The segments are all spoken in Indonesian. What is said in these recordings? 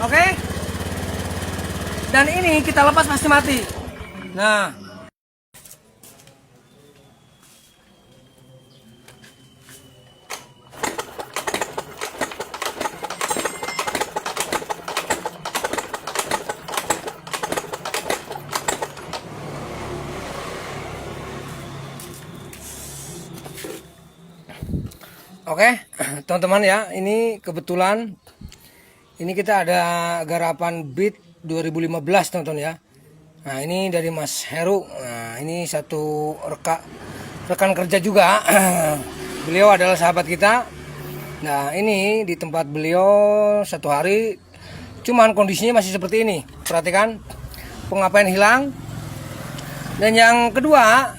Oke. Dan ini kita lepas pasti mati. Nah, oke, teman-teman ya, ini kebetulan ini kita ada garapan Beat 2015 teman-teman ya. Nah, ini dari Mas Heru. Nah, ini satu rekan kerja juga. Beliau adalah sahabat kita. Nah, ini di tempat beliau satu hari, cuman kondisinya masih seperti ini. Perhatikan, pengapian hilang. Dan yang kedua,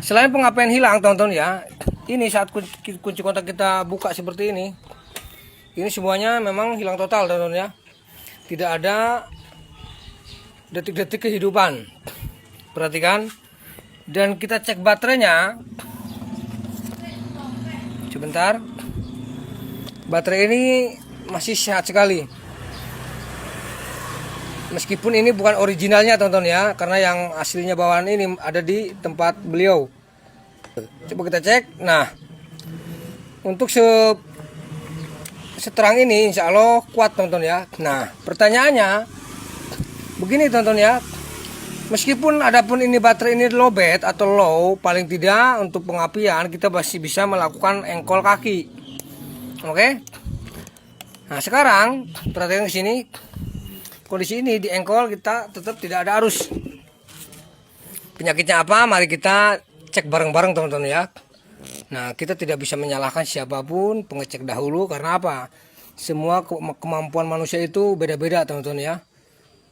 selain pengapian hilang teman-teman ya, ini saat kunci kontak kita buka seperti ini semuanya memang hilang total teman-teman ya. Tidak ada detik-detik kehidupan. Perhatikan. Dan kita cek baterainya. Sebentar. Baterai ini masih sehat sekali. Meskipun ini bukan originalnya teman-teman ya, karena yang aslinya bawaan ini ada di tempat beliau. Coba kita cek. Nah, untuk seterang ini insya Allah kuat teman-teman ya. Nah, pertanyaannya begini teman-teman ya, meskipun adapun ini baterai ini lowbat atau low, paling tidak untuk pengapian kita masih bisa melakukan engkol kaki. Oke. Nah, sekarang perhatikan ke sini, kondisi ini di engkol kita tetap tidak ada arus. Penyakitnya apa? Mari kita cek bareng-bareng teman-teman ya. Nah, kita tidak bisa menyalahkan siapapun, pengecek dahulu, karena apa? Semua kemampuan manusia itu beda-beda teman-teman ya.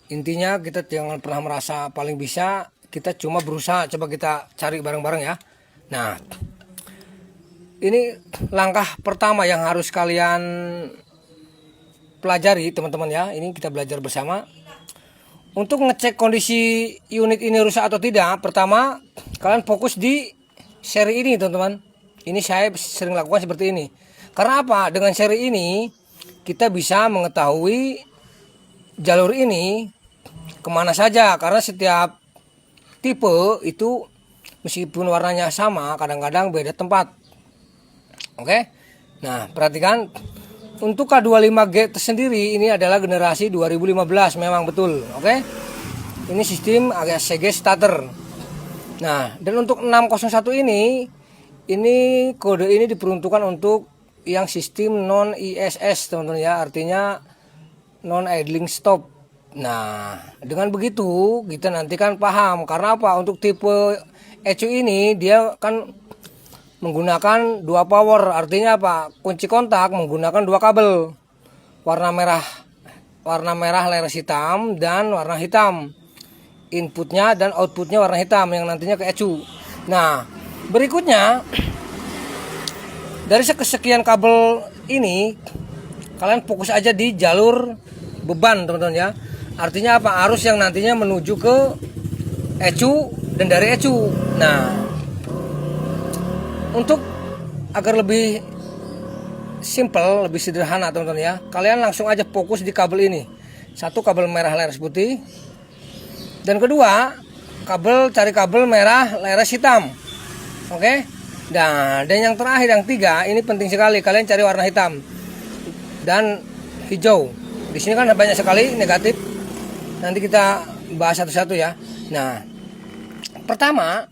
Intinya kita jangan pernah merasa paling bisa, kita cuma berusaha, coba kita cari bareng-bareng ya. Nah, ini langkah pertama yang harus kalian pelajari teman-teman ya. Ini kita belajar bersama. Untuk ngecek kondisi unit ini rusak atau tidak, pertama kalian fokus di seri ini teman-teman. Ini saya sering lakukan seperti ini. Karena apa? Dengan seri ini kita bisa mengetahui jalur ini kemana saja. Karena setiap tipe itu meskipun warnanya sama, kadang-kadang beda tempat. Oke. Nah, perhatikan. Untuk K25G tersendiri ini adalah generasi 2015, memang betul. Oke. Ini sistem ACG starter. Nah, dan untuk 601 ini kode ini diperuntukkan untuk yang sistem non ISS teman-teman ya, artinya non idling stop. Nah, dengan begitu kita nanti kan paham, karena apa? Untuk tipe ECU ini dia kan menggunakan dua power, artinya apa? Kunci kontak menggunakan dua kabel, warna merah leres hitam dan warna hitam. Inputnya dan outputnya warna hitam yang nantinya ke ECU. Nah, berikutnya dari sekian kabel ini kalian fokus aja di jalur beban teman-teman ya. Artinya apa? Arus yang nantinya menuju ke ECU dan dari ECU. Nah, untuk agar lebih simple, lebih sederhana teman-teman ya, kalian langsung aja fokus di kabel ini. Satu kabel merah leres putih, dan kedua cari kabel merah leres hitam. Oke. Nah, dan yang terakhir yang tiga ini penting sekali, kalian cari warna hitam dan hijau. Di sini kan banyak sekali negatif. Nanti kita bahas satu-satu ya. Nah, pertama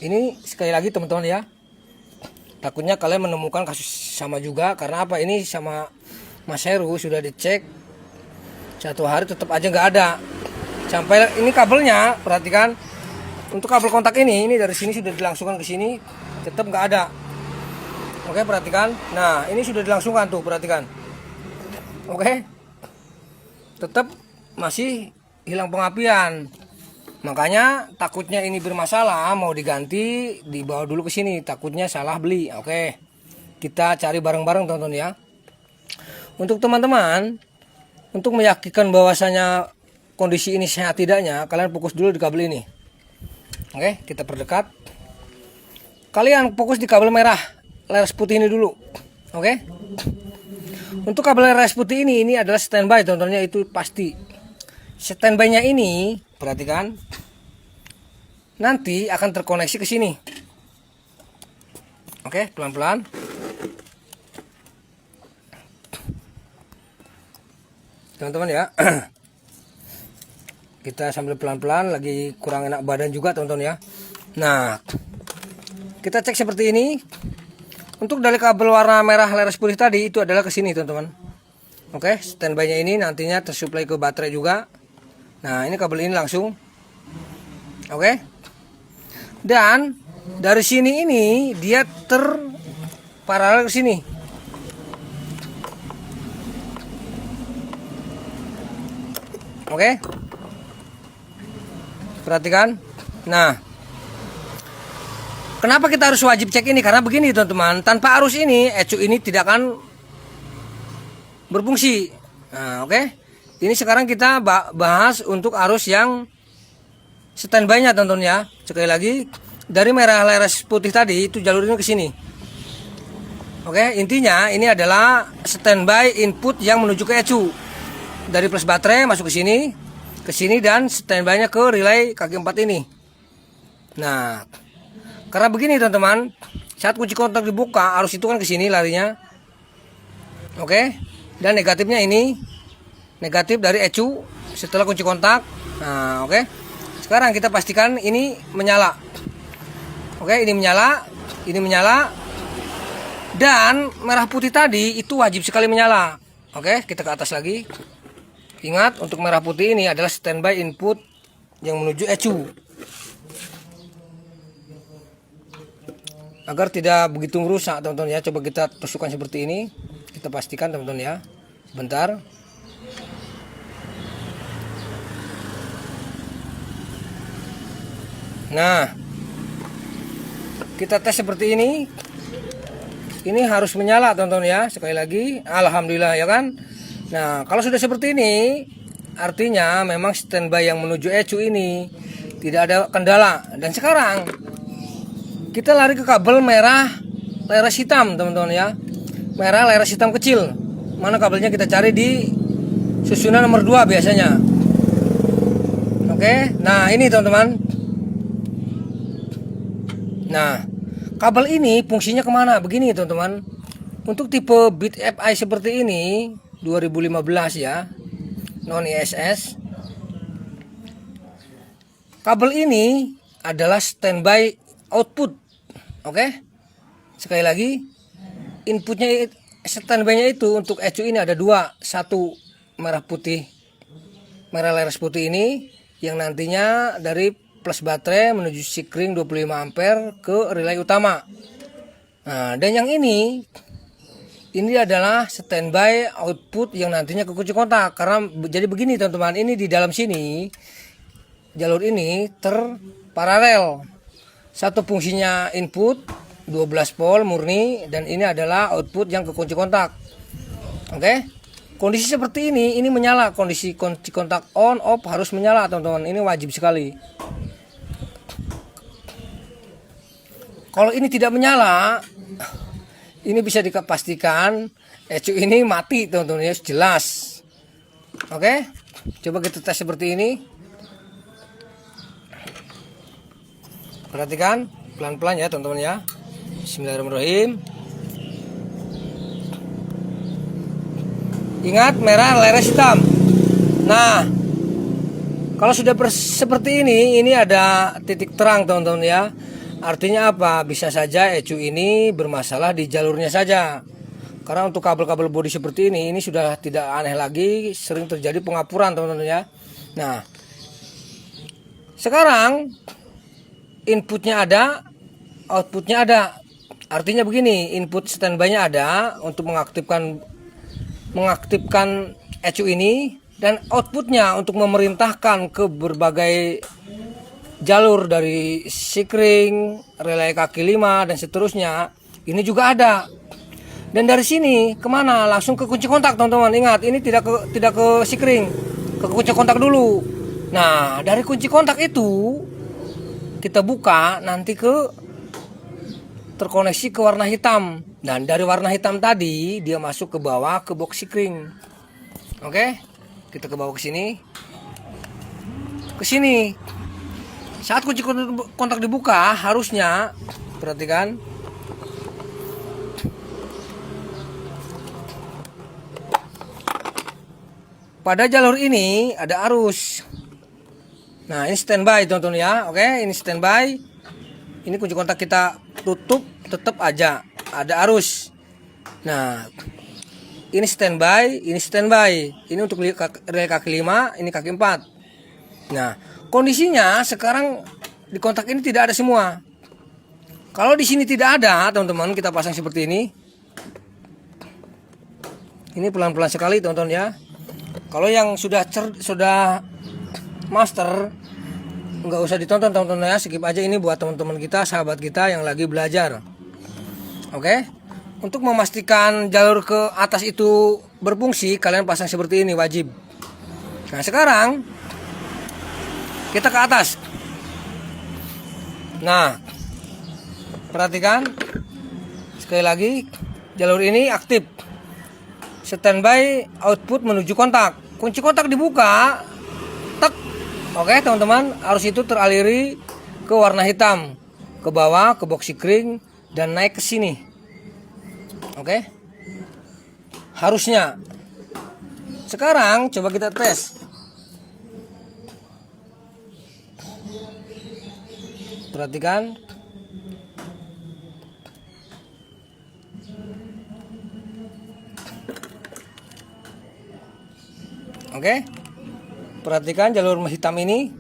ini sekali lagi teman-teman ya, takutnya kalian menemukan kasus sama juga, karena apa? Ini sama Mas Heru sudah dicek satu hari tetap aja nggak ada. Sampai ini kabelnya, perhatikan, untuk kabel kontak ini dari sini sudah dilangsungkan ke sini, tetap nggak ada. Oke, perhatikan. Nah, ini sudah dilangsungkan tuh, perhatikan. Oke, tetap masih hilang pengapian. Makanya takutnya ini bermasalah, mau diganti, dibawa dulu ke sini, takutnya salah beli. Oke, kita cari bareng-bareng teman-teman ya. Untuk teman-teman, untuk meyakinkan bahwasanya kondisi ini sehat tidaknya, kalian fokus dulu di kabel ini. Oke, kita perdekat. Kalian fokus di kabel merah leres putih ini dulu. Oke. Untuk kabel RS putih ini adalah standby teman-teman, itu pasti. Standby-nya ini, perhatikan, nanti akan terkoneksi ke sini. Oke, pelan-pelan. Teman-teman ya. Kita sambil pelan-pelan, lagi kurang enak badan juga teman-teman ya. Nah, kita cek seperti ini. Untuk dari kabel warna merah leres putih tadi itu adalah ke sini teman-teman. Oke, standby-nya ini nantinya tersuplai ke baterai juga. Nah, ini kabel ini langsung. Oke. Dan dari sini ini dia terparalel ke sini. Oke. Perhatikan. Nah, kenapa kita harus wajib cek ini? Karena begini teman-teman, tanpa arus ini, ECU ini tidak akan berfungsi. Nah, oke. Ini sekarang kita bahas untuk arus yang standby-nya teman-teman ya. Sekali lagi, dari merah leres putih tadi itu jalur ini ke sini. Oke, intinya ini adalah standby input yang menuju ke ECU. Dari plus baterai masuk ke sini dan standby-nya ke relay kaki 4 ini. Nah, karena begini teman-teman, saat kunci kontak dibuka, arus itu kan ke sini larinya. Oke. Dan negatifnya ini, negatif dari ECU setelah kunci kontak. Nah, oke. Sekarang kita pastikan ini menyala. Oke, ini menyala. Dan merah putih tadi itu wajib sekali menyala. Oke, kita ke atas lagi. Ingat, untuk merah putih ini adalah standby input yang menuju ECU. Agar tidak begitu merusak teman-teman ya, coba kita tusukkan seperti ini. Kita pastikan teman-teman ya. Bentar. Nah, kita tes seperti ini. Ini harus menyala teman-teman ya. Sekali lagi, alhamdulillah ya kan. Nah, kalau sudah seperti ini, artinya memang standby yang menuju ECU ini tidak ada kendala. Dan sekarang kita lari ke kabel merah leres hitam teman-teman ya. Merah leres hitam kecil. Mana kabelnya kita cari di susunan nomor 2 biasanya. Oke, nah ini teman-teman. Nah, kabel ini fungsinya kemana? Begini teman-teman. Untuk tipe bit FI seperti ini 2015 ya, non ISS. Kabel ini adalah standby output. Oke. Sekali lagi, inputnya standby-nya itu untuk ECU ini ada 2, 1 merah putih, merah leres putih ini yang nantinya dari plus baterai menuju sikring 25 ampere ke relay utama. Nah, dan yang ini adalah standby output yang nantinya ke kunci kontak. Karena jadi begini teman-teman, ini di dalam sini jalur ini terparalel. Satu fungsinya input 12 volt murni, dan ini adalah output yang ke kunci kontak. Oke. Kondisi seperti ini menyala. Kondisi kunci kontak on off harus menyala teman-teman. Ini wajib sekali. Kalau ini tidak menyala, ini bisa dipastikan ECU ini mati teman-teman ya, jelas. Oke. Coba kita tes seperti ini. Perhatikan pelan-pelan ya teman-teman ya. Bismillahirrahmanirrahim. Ingat, merah leres hitam. Nah, kalau sudah seperti ini ada titik terang teman-teman ya. Artinya apa? Bisa saja ECU ini bermasalah di jalurnya saja. Karena untuk kabel-kabel bodi seperti ini sudah tidak aneh lagi, sering terjadi pengapuran teman-teman ya. Nah, sekarang inputnya ada, outputnya ada. Artinya begini, input standby-nya ada untuk mengaktifkan ECU ini, dan outputnya untuk memerintahkan ke berbagai jalur dari sikring, relay kaki 5 dan seterusnya. Ini juga ada. Dan dari sini kemana? Langsung ke kunci kontak teman-teman. Ingat, ini tidak ke sikring, ke kunci kontak dulu. Nah, dari kunci kontak itu kita buka nanti ke terkoneksi ke warna hitam. Dan dari warna hitam tadi dia masuk ke bawah ke box sikring. Oke, kita ke bawah ke sini. Ke sini. Saat kunci kontak dibuka, harusnya perhatikan pada jalur ini ada arus. Nah, ini standby teman-teman ya. Oke, ini standby. Ini kunci kontak kita tutup, tetap aja ada arus. Nah, ini standby, ini standby. Ini untuk relay kaki 5, ini kaki 4. Nah, kondisinya sekarang di kontak ini tidak ada semua. Kalau di sini tidak ada, teman-teman, kita pasang seperti ini. Ini pelan-pelan sekali, teman-teman ya. Kalau yang sudah master, nggak usah ditonton, teman-teman ya. Skip aja, ini buat teman-teman kita, sahabat kita yang lagi belajar. Oke. Untuk memastikan jalur ke atas itu berfungsi, kalian pasang seperti ini wajib. Nah, sekarang kita ke atas. Nah, perhatikan sekali lagi, jalur ini aktif. Standby output menuju kontak. Kunci kontak dibuka, tek. Oke, teman-teman, arus itu teraliri ke warna hitam, ke bawah, ke box sikring, dan naik ke sini. Oke, harusnya. Sekarang coba kita tes. Perhatikan. Oke, perhatikan jalur hitam ini.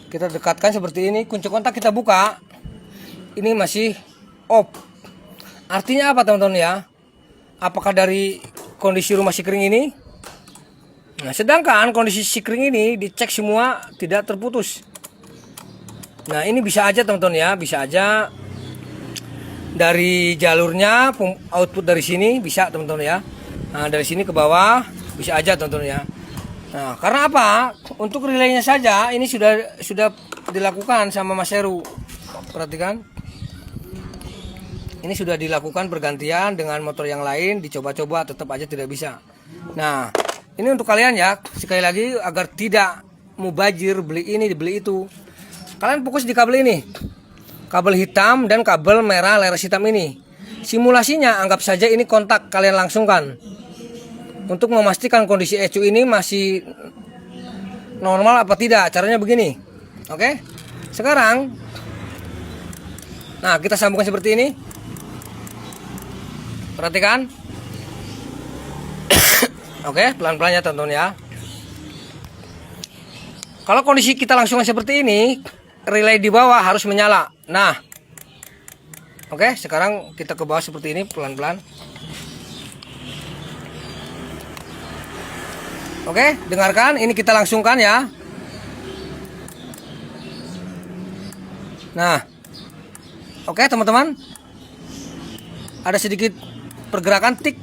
Kita dekatkan seperti ini. Kunci kontak kita buka. Ini masih off. Artinya apa, teman-teman ya? Apakah dari kondisi rumah sikring ini? Nah, sedangkan kondisi sikring ini dicek semua tidak terputus. Nah, ini bisa aja, teman-teman ya, bisa aja dari jalurnya output dari sini bisa, teman-teman ya. Nah, dari sini ke bawah bisa aja, teman-teman ya. Nah, karena apa? Untuk relaynya saja ini sudah dilakukan sama Mas Heru. Perhatikan. Ini sudah dilakukan pergantian dengan motor yang lain, dicoba-coba tetap aja tidak bisa. Nah, ini untuk kalian ya, sekali lagi agar tidak mubazir beli ini dibeli itu. Kalian fokus di kabel ini. Kabel hitam dan kabel merah leres hitam ini. Simulasinya anggap saja ini kontak, kalian langsungkan. Untuk memastikan kondisi ECU ini masih normal apa tidak, caranya begini. Oke. Sekarang nah, kita sambungkan seperti ini. Perhatikan. Oke, pelan-pelan ya, teman-teman ya. Kalau kondisi kita langsung seperti ini, relay di bawah harus menyala. Nah, oke, sekarang kita ke bawah seperti ini, pelan-pelan. Oke, dengarkan, ini kita langsungkan ya. Nah, oke teman-teman, ada sedikit pergerakan tik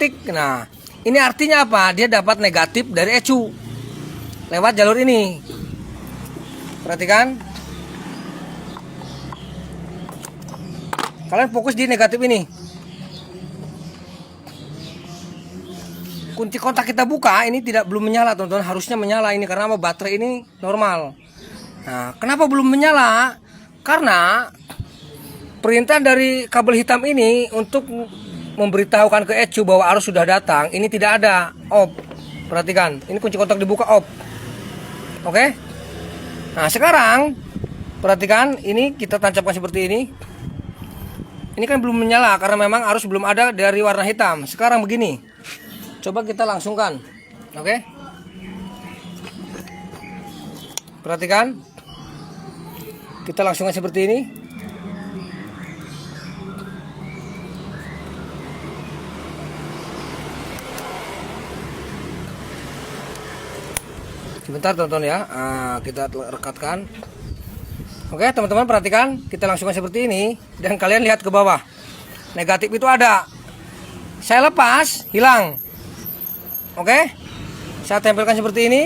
tik. Nah, ini artinya apa? Dia dapat negatif dari ECU lewat jalur ini. Perhatikan. Kalian fokus di negatif ini. Kunci kontak kita buka, ini belum menyala, teman-teman. Harusnya menyala ini karena baterai ini normal. Nah, kenapa belum menyala? Karena perintah dari kabel hitam ini untuk memberitahukan ke ECU bahwa arus sudah datang, ini tidak ada, off. Perhatikan, ini kunci kontak dibuka, off. Oke. Nah, sekarang perhatikan, ini kita tancapkan seperti ini. Ini kan belum menyala karena memang arus belum ada dari warna hitam. Sekarang begini, coba kita langsungkan. Oke. Perhatikan, kita langsungkan seperti ini. Sebentar, teman-teman ya. Nah, kita rekatkan. Oke, teman-teman perhatikan, kita langsungkan seperti ini dan kalian lihat ke bawah. Negatif itu ada. Saya lepas, hilang. Oke. Saya tempelkan seperti ini.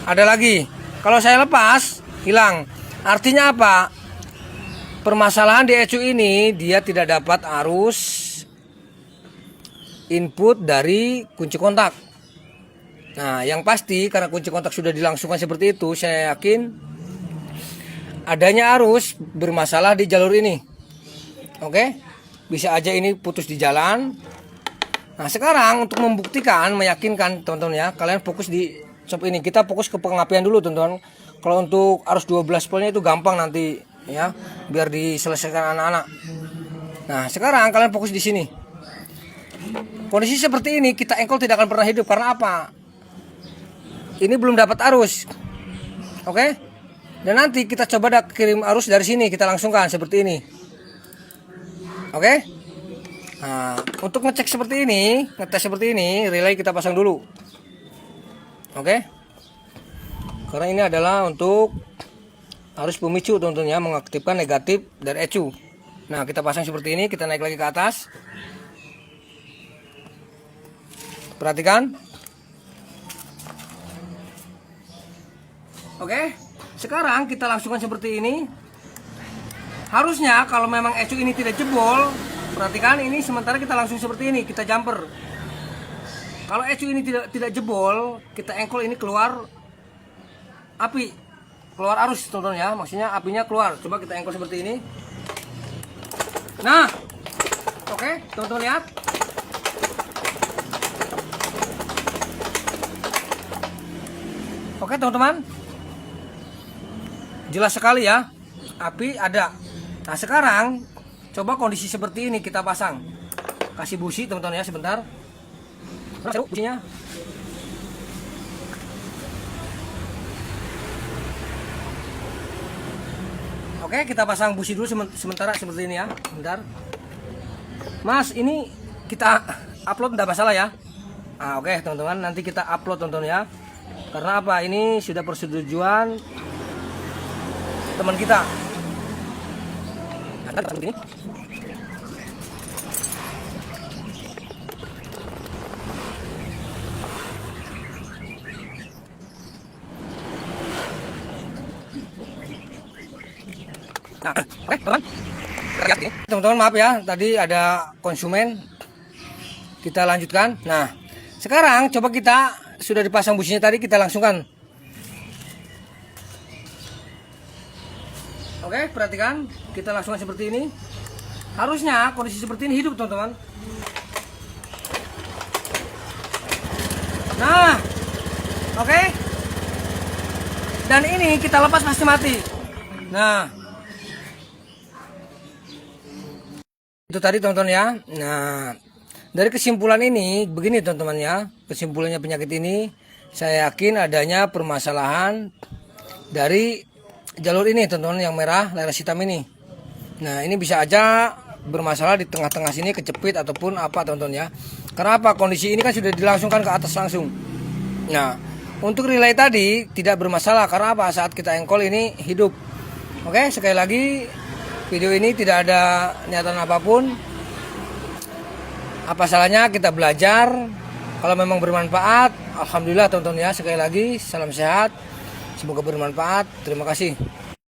Ada lagi. Kalau saya lepas, hilang. Artinya apa? Permasalahan di ECU ini dia tidak dapat arus input dari kunci kontak. Nah, yang pasti karena kunci kontak sudah dilangsungkan seperti itu, saya yakin adanya arus bermasalah di jalur ini. Oke, bisa aja ini putus di jalan. Nah, sekarang untuk membuktikan, meyakinkan teman-teman ya, kalian fokus di shop ini. Kita fokus ke pengapian dulu teman-teman. Kalau untuk arus 12 voltnya itu gampang nanti ya, biar diselesaikan anak-anak. Nah, sekarang kalian fokus di sini. Kondisi seperti ini kita engkol tidak akan pernah hidup karena apa? Ini belum dapat arus. Oke? Dan nanti kita coba kirim arus dari sini, kita langsungkan seperti ini. Oke? Nah, untuk ngecek seperti ini, ngetes seperti ini, relay kita pasang dulu. Oke? Karena ini adalah untuk arus pemicu tentunya, mengaktifkan negatif dari ECU. Nah, kita pasang seperti ini, kita naik lagi ke atas. Perhatikan. Oke, sekarang kita langsungkan seperti ini. Harusnya kalau memang ECU ini tidak jebol, perhatikan ini sementara kita langsung seperti ini, kita jumper. Kalau ECU ini tidak jebol, kita engkol ini keluar api, keluar arus teman-teman ya, maksudnya apinya keluar. Coba kita engkol seperti ini. Nah, oke, teman-teman lihat. Oke teman-teman, jelas sekali ya, api ada. Nah sekarang coba kondisi seperti ini kita pasang, kasih busi teman-teman ya sebentar. Seru businya. Oke, kita pasang busi dulu sementara seperti ini ya, bentar. Mas, ini kita upload tidak masalah ya. Nah, oke teman-teman, nanti kita upload teman-teman ya. Karena apa? Ini sudah persetujuan teman kita. Nah, seperti ini. Nah, oke teman-teman. Teman-teman maaf ya, tadi ada konsumen. Kita lanjutkan. Nah, sekarang coba kita sudah dipasang businya tadi, kita langsungkan. Oke, perhatikan, kita langsungkan seperti ini. Harusnya kondisi seperti ini hidup teman-teman. Nah, oke. Dan ini kita lepas pasti mati. Nah, itu tadi teman-teman ya. Nah, dari kesimpulan ini begini teman-teman ya. Kesimpulannya penyakit ini, saya yakin adanya permasalahan dari jalur ini teman-teman yang merah laras hitam ini. Nah, ini bisa aja bermasalah di tengah-tengah sini, kecepit ataupun apa teman-teman ya. Karena apa? Kondisi ini kan sudah dilangsungkan ke atas langsung. Nah, untuk relay tadi tidak bermasalah karena apa? Saat kita engkol ini hidup. Oke, sekali lagi video ini tidak ada niatan apapun. Apa salahnya kita belajar? Kalau memang bermanfaat, alhamdulillah teman-teman ya. Sekali lagi salam sehat, semoga bermanfaat. Terima kasih.